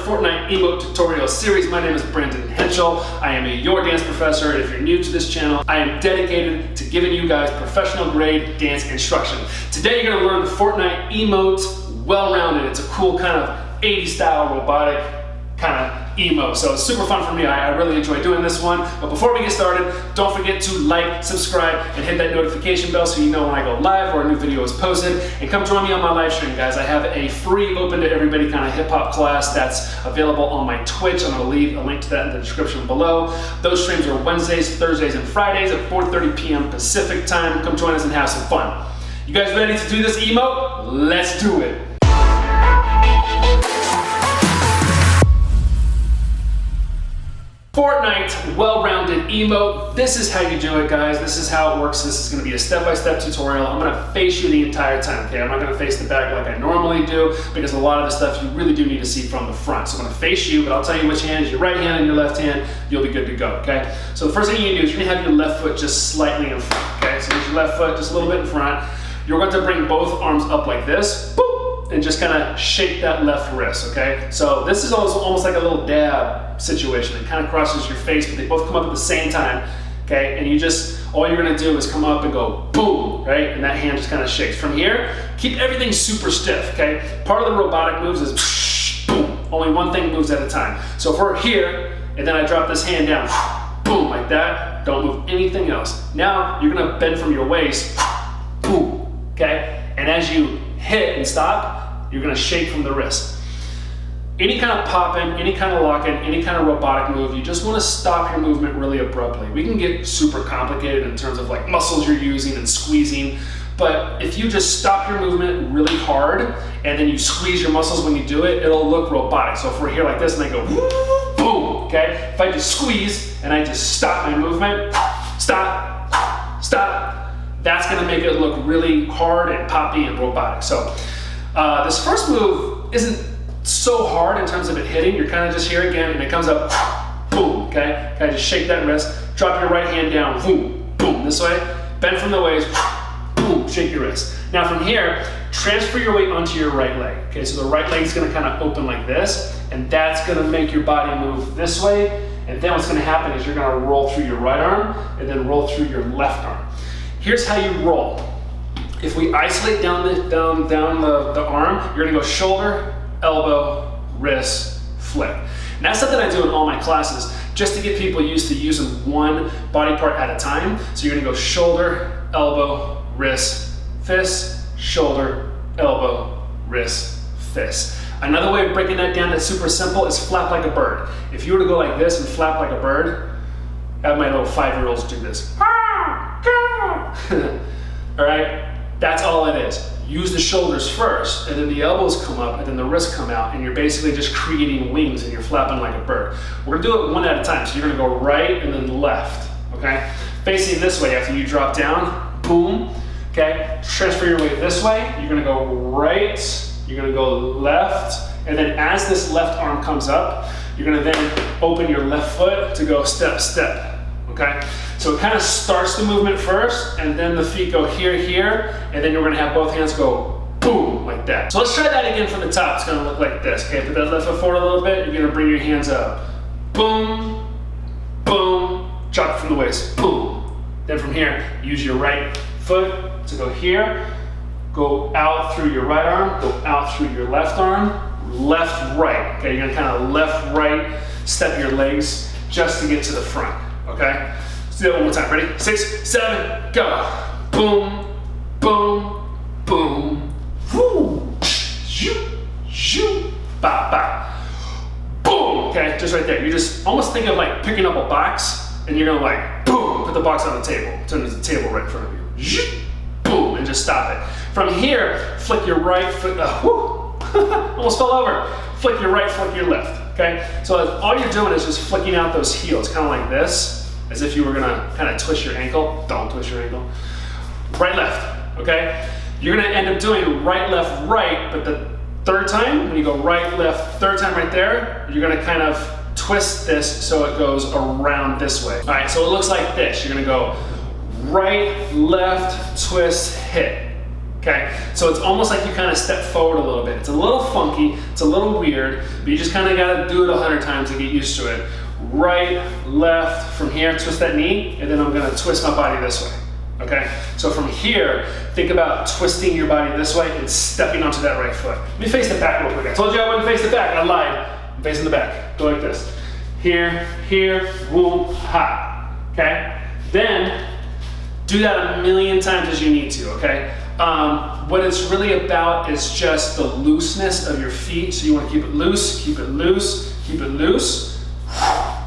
Fortnite emote tutorial series. My name is Brandon Henschel. I am your dance professor. If you're new to this channel, I am dedicated to giving you guys professional grade dance instruction. Today you're gonna learn the Fortnite emote well-rounded. It's a cool kind of 80s style robotic kind of emote. So it's super fun for me. I really enjoy doing this one. But before we get started, don't forget to like, subscribe, and hit that notification bell so you know when I go live or a new video is posted. And come join me on my live stream, guys. I have a free open to everybody kind of hip hop class that's available on my Twitch. I'm gonna leave a link to that in the description below. Those streams are Wednesdays, Thursdays, and Fridays at 4:30 p.m. Pacific time. Come join us and have some fun. You guys ready to do this emote? Let's do it. Fortnite well-rounded emote. This is how you do it, guys. This is how it works. This is going to be a step-by-step tutorial. I'm going to face you the entire time, okay? I'm not going to face the back like I normally do because a lot of the stuff you really do need to see from the front. So I'm going to face you, but I'll tell you which hand is your right hand and your left hand. You'll be good to go, okay? So the first thing you do is you're going to have your left foot just slightly in front, okay? So there's your left foot just a little bit in front. You're going to bring both arms up like this, boop, and just kind of shake that left wrist, okay? So this is almost like a little dab situation. It kind of crosses your face, but they both come up at the same time, okay? And you just, all you're gonna do is come up and go boom, right? And that hand just kind of shakes. From here, keep everything super stiff, okay? Part of the robotic moves is boom. Only one thing moves at a time. So if we're here, and then I drop this hand down, boom, like that, don't move anything else. Now, you're gonna bend from your waist, boom, okay? And as you hit and stop, you're gonna shake from the wrist. Any kind of popping, any kind of locking, any kind of robotic move, you just want to stop your movement really abruptly. We can get super complicated in terms of like muscles you're using and squeezing, but if you just stop your movement really hard and then you squeeze your muscles when you do it, it'll look robotic. So if we're here like this and I go boom, okay? If I just squeeze and I just stop my movement, stop, that's gonna make it look really hard and poppy and robotic. So this first move isn't so hard in terms of it hitting. You're kind of just here again and it comes up, boom, okay? Okay, just shake that wrist, drop your right hand down, boom, boom, this way, bend from the waist, boom, shake your wrist. Now from here, transfer your weight onto your right leg, okay? So the right leg's gonna kind of open like this, and that's gonna make your body move this way, and then what's gonna happen is you're gonna roll through your right arm, and then roll through your left arm. Here's how you roll. If we isolate down the arm, you're gonna go shoulder, elbow, wrist, flick. And that's something I do in all my classes just to get people used to using one body part at a time. So you're gonna go shoulder, elbow, wrist, fist, shoulder, elbow, wrist, fist. Another way of breaking that down that's super simple is flap like a bird. If you were to go like this and flap like a bird, I have my little 5-year-olds do this. All right, that's all it is. Use the shoulders first, and then the elbows come up, and then the wrists come out, and you're basically just creating wings, and you're flapping like a bird. We're gonna do it one at a time, so you're gonna go right and then left, okay? Facing this way after you drop down, boom, okay? Transfer your weight this way, you're gonna go right, you're gonna go left, and then as this left arm comes up, you're gonna then open your left foot to go step, step, okay? So it kind of starts the movement first, and then the feet go here, and then you're gonna have both hands go boom, like that. So let's try that again from the top. It's gonna look like this, okay? Put that left foot forward a little bit. You're gonna bring your hands up. Boom, boom, drop it from the waist, boom. Then from here, use your right foot to go here, go out through your right arm, go out through your left arm, left, right, okay? You're gonna kind of left, right, step your legs just to get to the front, okay? Let's do that one more time. Ready? 6, 7, go. Boom, boom, boom. Woo. Shoo, shoo, ba, ba. Boom. Okay, just right there. You just almost think of like picking up a box, and you're gonna like boom, put the box on the table. Turn the table right in front of you. Shoo, boom, and just stop it. From here, flick your right foot. Almost fell over. Flick your right, flick your left. Okay. So all you're doing is just flicking out those heels, kind of like this. As if you were gonna kind of twist your ankle. Don't twist your ankle. Right, left, okay? You're gonna end up doing right, left, right, but the third time, when you go right, left, third time right there, you're gonna kind of twist this so it goes around this way. All right, so it looks like this. You're gonna go right, left, twist, hit, okay? So it's almost like you kind of step forward a little bit. It's a little funky, it's a little weird, but you just kind of got to do it 100 times to get used to it. Right, left, from here, twist that knee, and then I'm gonna twist my body this way, okay? So from here, think about twisting your body this way and stepping onto that right foot. Let me face the back real quick. I told you I wouldn't face the back, I lied. I'm facing the back, go like this. Here, boom, ha, okay? Then, do that a million times as you need to, okay? What it's really about is just the looseness of your feet. So you want to keep it loose, keep it loose, keep it loose.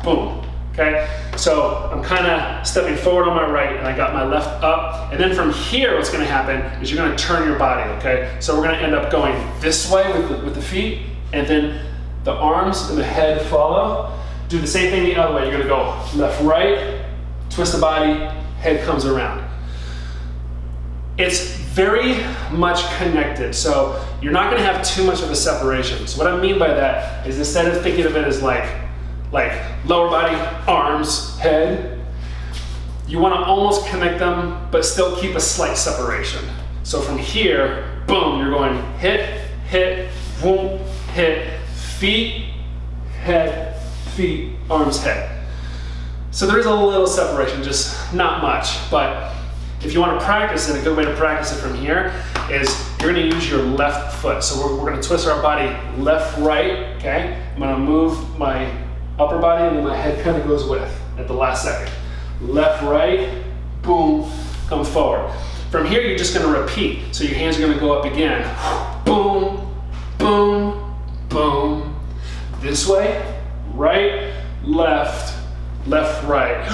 Boom, okay? So I'm kind of stepping forward on my right and I got my left up. And then from here, what's gonna happen is you're gonna turn your body, okay? So we're gonna end up going this way with the feet, and then the arms and the head follow. Do the same thing the other way. You're gonna go left, right, twist the body, head comes around. It's very much connected, so you're not gonna have too much of a separation. So what I mean by that is instead of thinking of it as like lower body, arms, head, you wanna almost connect them, but still keep a slight separation. So from here, boom, you're going hit, boom, hit, feet, head, feet, arms, head. So there is a little separation, just not much, but if you want to practice it, a good way to practice it from here is you're going to use your left foot. So we're going to twist our body left, right, okay? I'm going to move my upper body and then my head kind of goes with at the last second. Left, right, boom, come forward. From here, you're just going to repeat. So your hands are going to go up again. Boom, boom, boom. This way, right, left, right.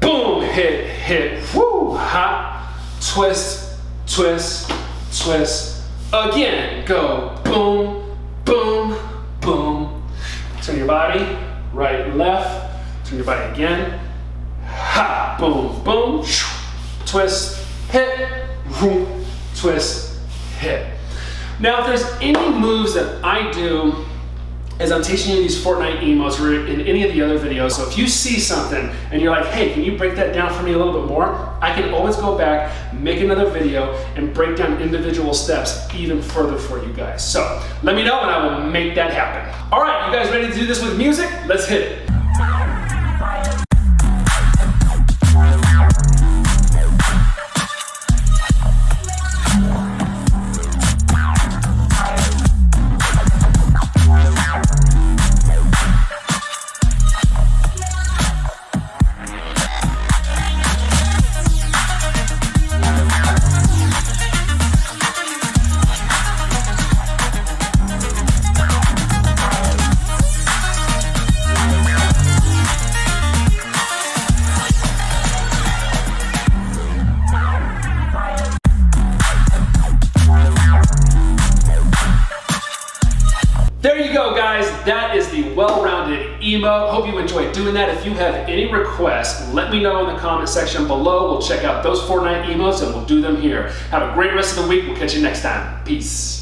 Boom, hit, whoo, ha, twist, twist, twist. Again, go, boom, boom, boom. Turn your body, right, left. Turn your body again. Ha, boom, boom, twist, hit, whoop, twist, hit. Now, if there's any moves that I do as I'm teaching you these FORTNITE emotes or in any of the other videos, so if you see something and you're like, hey, can you break that down for me a little bit more? I can always go back, make another video, and break down individual steps even further for you guys. So let me know and I will make that happen. All right, you guys ready to do this with music? Let's hit it. There you go, guys. That is the well-rounded emote. Hope you enjoyed doing that. If you have any requests, let me know in the comment section below. We'll check out those FORTNITE emotes and we'll do them here. Have a great rest of the week. We'll catch you next time. Peace.